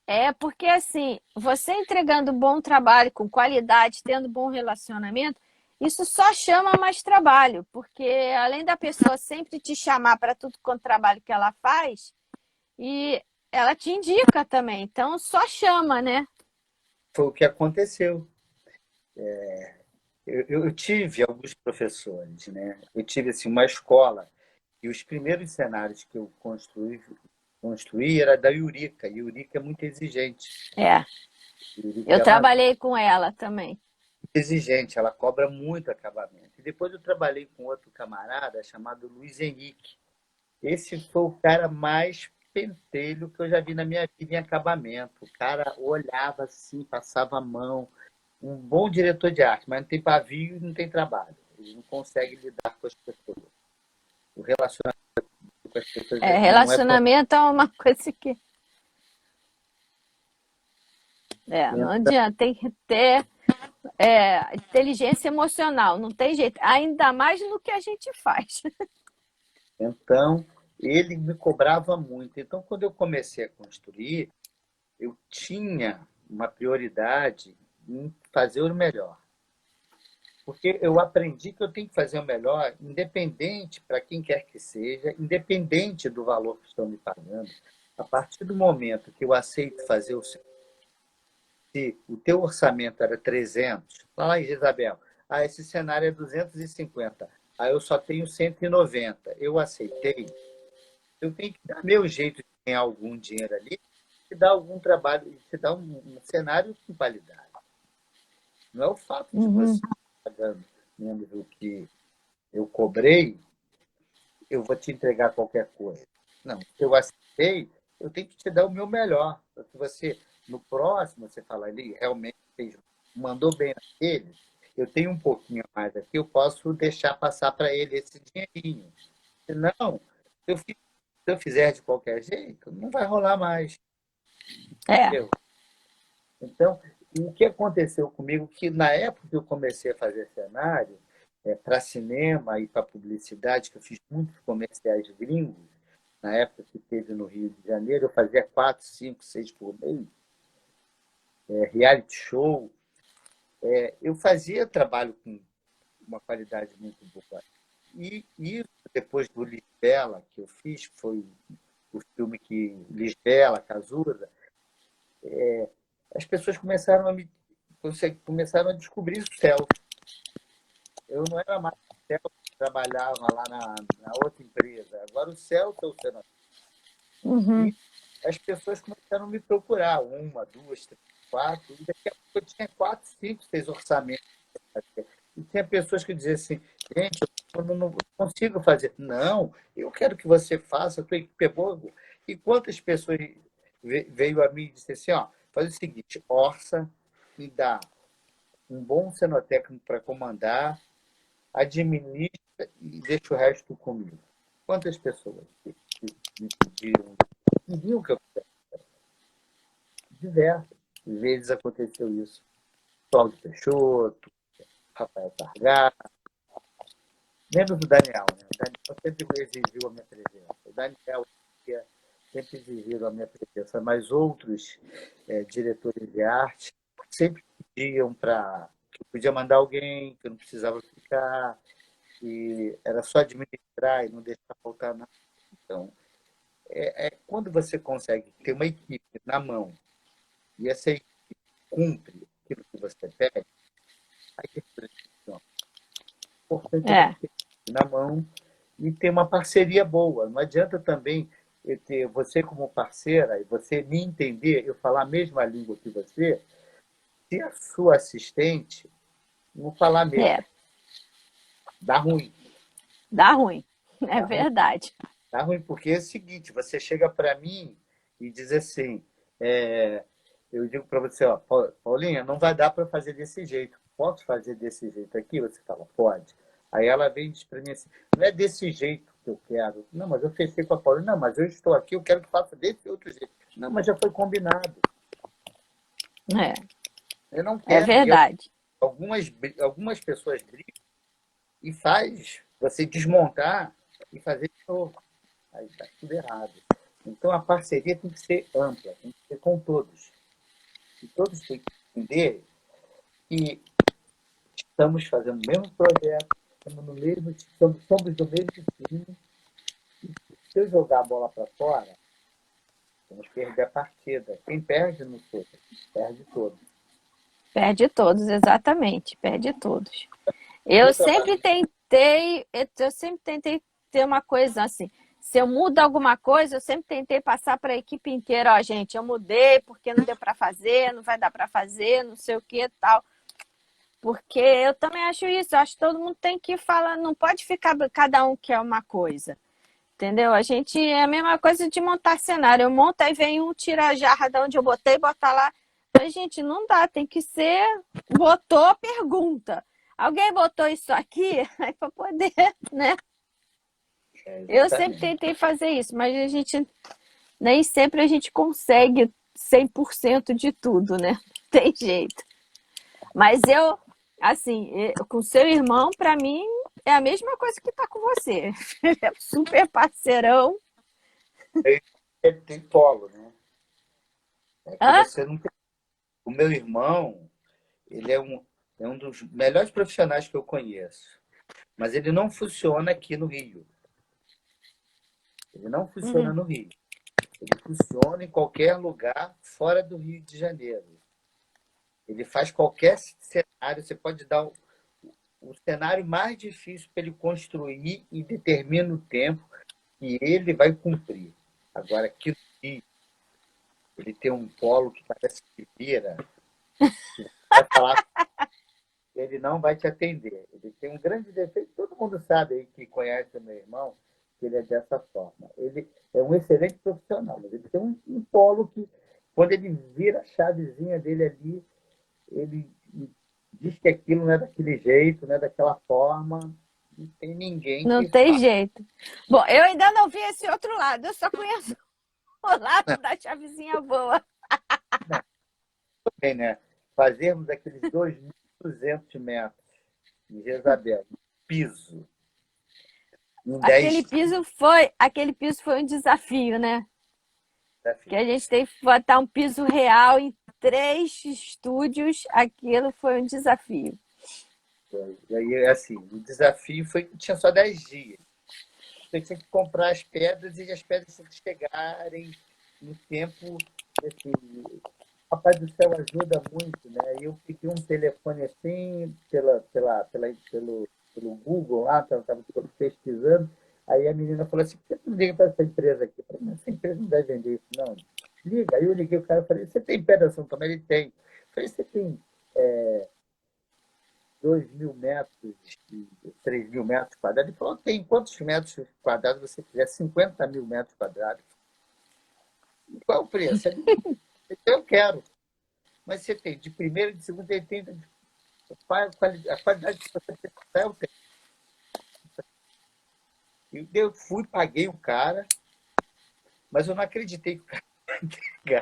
É porque assim, você entregando bom trabalho, com qualidade, tendo bom relacionamento, isso só chama mais trabalho, porque além da pessoa sempre te chamar para tudo quanto trabalho que ela faz, e ela te indica também, então só chama, né? Foi o que aconteceu. Eu tive alguns professores, né? Eu tive assim, uma escola, e os primeiros cenários que eu construí era da Eurica. E Eurica é muito exigente. É, Eurica eu é uma trabalhei com ela também. exigente, ela cobra muito acabamento. E depois eu trabalhei com outro camarada chamado Luiz Henrique. Esse foi o cara mais pentelho que eu já vi na minha vida em acabamento. O cara olhava assim, passava a mão. Um bom diretor de arte, mas não tem pavio e não tem trabalho. Ele não consegue lidar com as pessoas. O relacionamento com as pessoas É, não é tão. relacionamento é uma coisa que não adianta, tem que ter inteligência emocional, não tem jeito, ainda mais no que a gente faz. Então, ele me cobrava muito. Então, quando eu comecei a construir, eu tinha uma prioridade em fazer o melhor. Porque eu aprendi que eu tenho que fazer o melhor, independente para quem quer que seja, independente do valor que estão me pagando. A partir do momento que eu aceito fazer o seu, se o teu orçamento era 300, fala aí, Isabel, esse cenário é 250, eu só tenho 190, eu aceitei, eu tenho que dar meu jeito de ganhar algum dinheiro ali, e dar algum trabalho, te dar um cenário com qualidade. Não é o fato de você Uhum. estar pagando menos do que eu cobrei, eu vou te entregar qualquer coisa. Não, se eu aceitei, eu tenho que te dar o meu melhor. Para que você, no próximo, você fala, ele realmente fez, mandou bem naquele, eu tenho um pouquinho mais aqui, eu posso deixar passar para ele esse dinheirinho. Senão, se eu fizer de qualquer jeito, não vai rolar mais. É, Entendeu? Então, o que aconteceu comigo, que na época que eu comecei a fazer cenário, para cinema e para publicidade, que eu fiz muitos comerciais gringos, na época que teve no Rio de Janeiro, eu fazia 4, 5, 6 por mês, reality show. Eu fazia trabalho com uma qualidade muito boa. E isso, depois do Lisbela, que eu fiz, que foi o filme que Lisbela, Cazuza, as pessoas começaram a descobrir o céu. Eu não era mais o céu que trabalhava lá na outra empresa. Agora o céu é o cenário. E Uhum. as pessoas começaram a me procurar, uma, duas, três, quatro. E daqui a pouco eu tinha 4, 5, 6 orçamentos. E tinha pessoas que diziam assim, gente, eu não consigo fazer. Não, eu quero que você faça, a tua equipe é boa. E quantas pessoas veio a mim e disse assim, ó, faz o seguinte, orça, me dá um bom cenotécnico para comandar, administra e deixa o resto comigo. Quantas pessoas me pediram que eu fizesse? Diversas vezes aconteceu isso. Cláudio Peixoto, Rafael Targá, menos o Daniel. Né? O Daniel sempre exigiu a minha presença. O Daniel sempre exigiu a minha presença, mas outros diretores de arte sempre pediam para que eu podia mandar alguém, que eu não precisava ficar, que era só administrar e não deixar faltar nada. Então, quando você consegue ter uma equipe na mão e essa equipe cumpre aquilo que você pede, aí que funciona. O importante é você É, ter na mão e ter uma parceria boa. Não adianta também eu ter você como parceira e você me entender, eu falar a mesma língua que você, se a sua assistente não falar a mesma, é, dá ruim. dá ruim. É Dá ruim. verdade. Dá ruim porque é o seguinte, você chega para mim e diz assim, eu digo para você, ó, Paulinha, não vai dar para fazer desse jeito. Posso fazer desse jeito aqui? Você fala, pode. Aí ela vem e diz para mim assim, não é desse jeito que eu quero. Não, mas eu fechei com a Paulinha. Não, mas eu estou aqui, eu quero que faça desse outro jeito. Não, mas já foi combinado. É, Eu não é quero. verdade. Algumas pessoas brigam e faz você desmontar e fazer de novo. Aí está tudo errado. Então a parceria tem que ser ampla, tem que ser com todos. E todos têm que entender que estamos fazendo o mesmo projeto, estamos no mesmo, somos do mesmo time. Se eu jogar a bola para fora, vamos perder a partida. Quem perde não sou, perde todos. Perde todos, exatamente. Perde todos. Eu trabalho Eu sempre tentei ter uma coisa assim. Se eu mudo alguma coisa, eu sempre tentei passar para a equipe inteira, ó, gente, eu mudei porque não deu para fazer, não vai dar para fazer, não sei o que tal. Porque eu também acho isso, eu acho que todo mundo tem que falar, não pode ficar cada um quer uma coisa. Entendeu? A gente é a mesma coisa de montar cenário. Eu monto, aí vem um, tira a jarra de onde eu botei, bota lá. Mas, gente, não dá, tem que ser. Botou, pergunta. Alguém botou isso aqui? Aí para poder, né? Eu sempre exatamente. tentei fazer isso, mas a gente nem sempre a gente consegue 100% de tudo, né? Tem jeito. Mas eu, assim, com seu irmão, para mim, é a mesma coisa que tá com você. Ele é super parceirão. Tem polo, né? É que Hã? você não tem. O meu irmão, ele é um dos melhores profissionais que eu conheço. Mas ele não funciona aqui no Rio. Ele não funciona Uhum. no Rio. Ele funciona em qualquer lugar fora do Rio de Janeiro. Ele faz qualquer cenário. Você pode dar o cenário mais difícil para ele construir e determina o tempo que ele vai cumprir. Agora, aqui no Rio, ele tem um polo que parece que vira, que vai falar, ele não vai te atender. Ele tem um grande defeito. Todo mundo sabe aí que conhece o meu irmão, que ele é dessa forma. Ele é um excelente profissional, mas ele tem um polo que, quando ele vira a chavezinha dele ali, ele diz que aquilo não é daquele jeito, não é daquela forma. Não tem ninguém Não que tem faça. jeito. Bom, eu ainda não vi esse outro lado, eu só conheço o lado da chavezinha boa. Bem, né? Fazermos aqueles 2.200 metros em Jezabel. piso em Aquele 10 piso foi um desafio, né? Que a desafios. gente teve que botar um piso real em 3 estúdios. Aquilo foi um desafio. E aí, assim, o desafio foi que tinha só 10 dias. Você tinha que comprar as pedras e as pedras tinham que chegarem no tempo. Assim, o Papai do Céu ajuda muito, né? E eu pedi um telefone assim pelo Google lá, estava pesquisando. Aí a menina falou assim: por que você não liga para essa empresa aqui? Eu falei, mas essa empresa não deve vender isso, não. Liga. Aí eu liguei o cara e falei: você tem pedra São Tomé? Ele tem. Eu falei: você tem 2.000 metros, 3.000 metros quadrados? Ele falou: tem quantos metros quadrados você quiser? 50.000 metros quadrados. Qual é o preço? Eu quero. Mas você tem de primeiro, de segundo, e tem a qualidade que você precisar, eu tenho. E eu fui, paguei o cara, mas eu não acreditei que o cara ia entregar.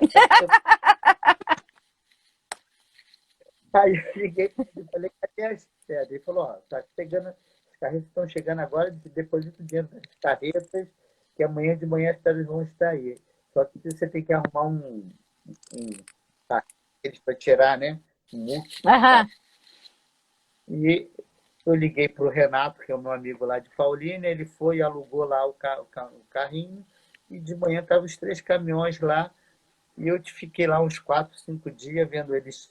Aí eu liguei para ele e falei: cadê as pedras? Ele falou: ó, tá chegando, os carretas estão chegando agora, deposita o dinheiro das carretas, que amanhã de manhã as pedras vão estar aí. Só que você tem que arrumar um para tirar, né? Um muque. Aham. E eu liguei para o Renato, que é o meu amigo lá de Paulínia, ele foi e alugou lá o carrinho, e de manhã estavam os 3 caminhões lá, e eu fiquei lá uns 4, 5 dias vendo eles.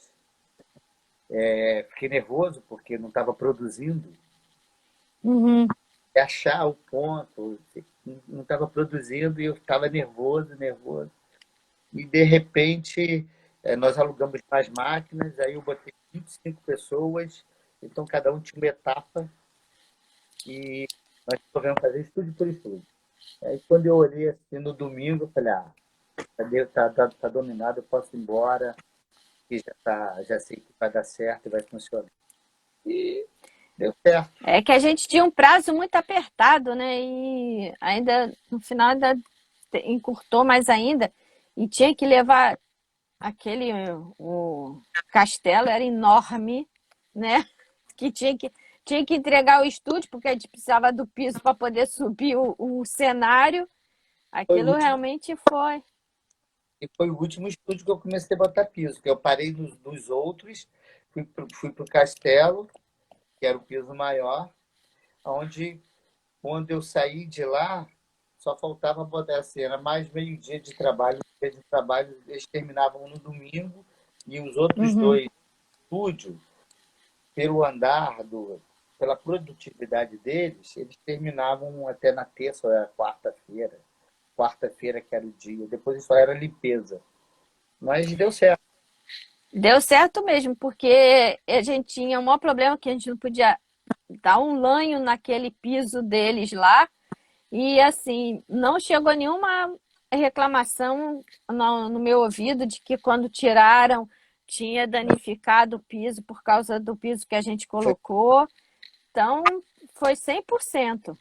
Fiquei nervoso porque não estava produzindo, Uhum. achar o ponto, não estava produzindo e eu estava nervoso, nervoso. E de repente nós alugamos mais máquinas, aí eu botei 25 pessoas, então cada um tinha uma etapa e nós resolvemos fazer estúdio por estúdio. Aí quando eu olhei assim no domingo, eu falei: tá dominado, eu posso ir embora, e já sei que vai dar certo e vai funcionar. E deu certo. É que a gente tinha um prazo muito apertado, né? E ainda, no final, ainda encurtou mais ainda. E tinha que levar aquele. O castelo era enorme, né? Que tinha que entregar o estúdio, porque a gente precisava do piso para poder subir o cenário. Foi o Aquilo último realmente foi. E foi o último estúdio que eu comecei a botar piso, que eu parei dos outros, fui para o Castelo, que era o piso maior, onde quando eu saí de lá, só faltava botar assim, era mais meio-dia de trabalho, dia de trabalho, eles terminavam no domingo, e os outros Uhum. 2 estúdios, pelo andar, pela produtividade deles, eles terminavam até na terça ou era quarta-feira. Quarta-feira que era o dia, depois só era limpeza. Mas deu certo. Deu certo mesmo, porque a gente tinha um maior problema que a gente não podia dar um lanho naquele piso deles lá. E assim, não chegou nenhuma reclamação no meu ouvido de que quando tiraram tinha danificado o piso por causa do piso que a gente colocou. Então, foi 100%.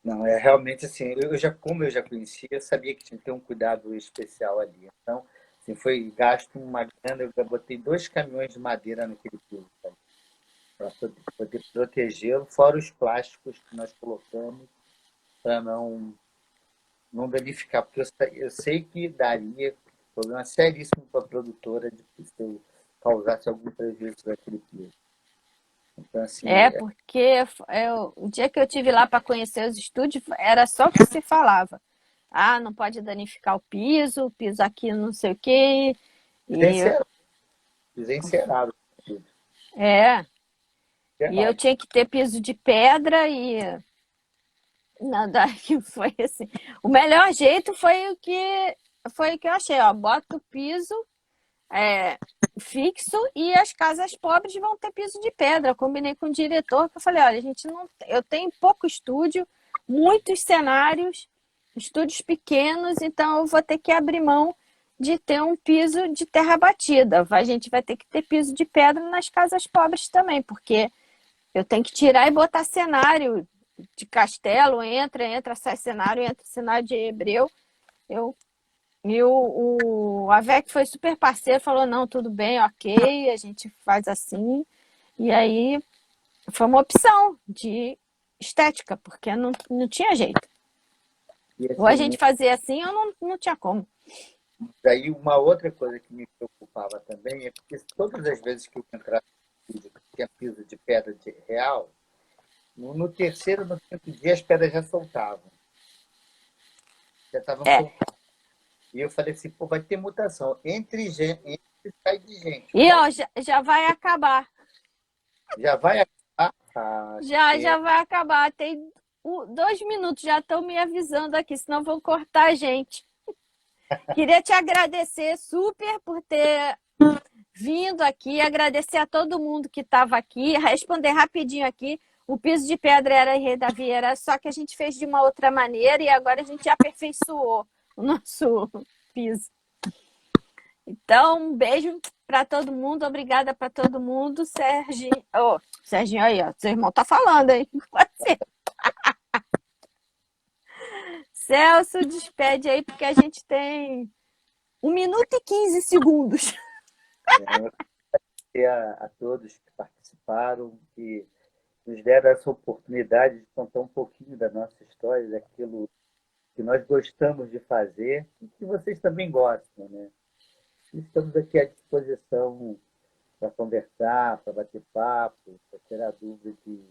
Não, é realmente assim, como eu já conhecia, eu sabia que tinha que ter um cuidado especial ali. Então, assim, foi gasto uma grana, eu já botei 2 caminhões de madeira naquele piso, para poder protegê-lo, fora os plásticos que nós colocamos para não danificar, porque eu sei que daria problema seríssimo para a produtora se eu causasse algum prejuízo naquele piso. Então, assim, Porque o dia que eu tive lá para conhecer os estúdios, era só o que se falava. Ah, não pode danificar o piso aqui não sei o quê. E desencerado, desencerado tudo, é, e eu encerado. tinha que ter piso de pedra e nada, foi assim. O melhor jeito foi o que eu achei, ó, bota o piso é, fixo e as casas pobres vão ter piso de pedra. Eu combinei com o diretor que eu falei, olha, a gente não, eu tenho pouco estúdio, muitos cenários, estúdios pequenos, então eu vou ter que abrir mão de ter um piso de terra batida. A gente vai ter que ter piso de pedra nas casas pobres também, porque eu tenho que tirar e botar cenário de castelo, entra, sai cenário, entra cenário de hebreu. Eu e o Avec foi super parceiro, falou, não, tudo bem, ok, a gente faz assim. E aí Foi uma opção de estética, porque não tinha jeito. E Ou a assim, gente fazia assim ou não tinha como. daí uma outra coisa que me preocupava também é porque todas as vezes que eu entrava no estúdio, que tinha piso de pedra de real, no terceiro, no quinto dia, as pedras já soltavam. Já estavam É. soltando. E eu falei assim, pô, vai ter mutação entre gente, entre sai de gente. E Como ó, já vai acabar. já vai acabar? Ah, que Já pena. vai acabar. Tem 2 minutos, já estão me avisando aqui, senão vão cortar a gente. Queria te agradecer super por ter vindo aqui, agradecer a todo mundo que estava aqui, responder rapidinho aqui. O piso de pedra era em Rei Davi, era só que a gente fez de uma outra maneira e agora a gente aperfeiçoou o nosso piso. Então, um beijo para todo mundo, obrigada para todo mundo. Serginho, Serginho aí, ó, seu irmão tá falando, hein? Pode ser. Celso, despede aí, porque a gente tem 1 minuto e 15 segundos. E a todos que participaram, que nos deram essa oportunidade de contar um pouquinho da nossa história, daquilo que nós gostamos de fazer e que vocês também gostam, né? Estamos aqui à disposição para conversar, para bater papo, para tirar dúvidas de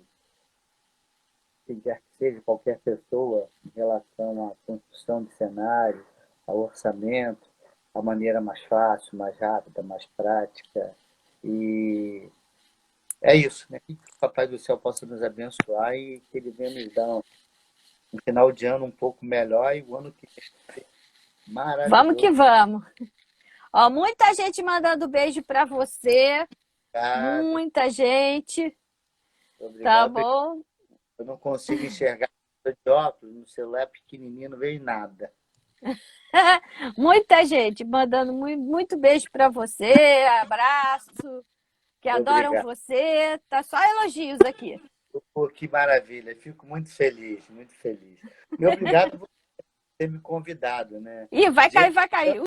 quem quer que seja, qualquer pessoa, em relação à construção de cenário, ao orçamento, a maneira mais fácil, mais rápida, mais prática. E é isso, né? Que o Papai do Céu possa nos abençoar e que Ele venha nos dar um final de ano um pouco melhor e o ano que vem Vamos maravilhoso. que vamos. Ó, muita gente mandando beijo para você. Obrigado, Muita gente. Tá obrigado. bom? Eu não consigo enxergar de óculos, no celular pequenininho, não vejo nada. Muita gente mandando muito beijo para você. Abraço. Que adoram Obrigado. você. Tá só elogios aqui. Pô, que maravilha, fico muito feliz, muito feliz. E obrigado por ter me convidado, né? Ih, vai cair, Gente, vai cair.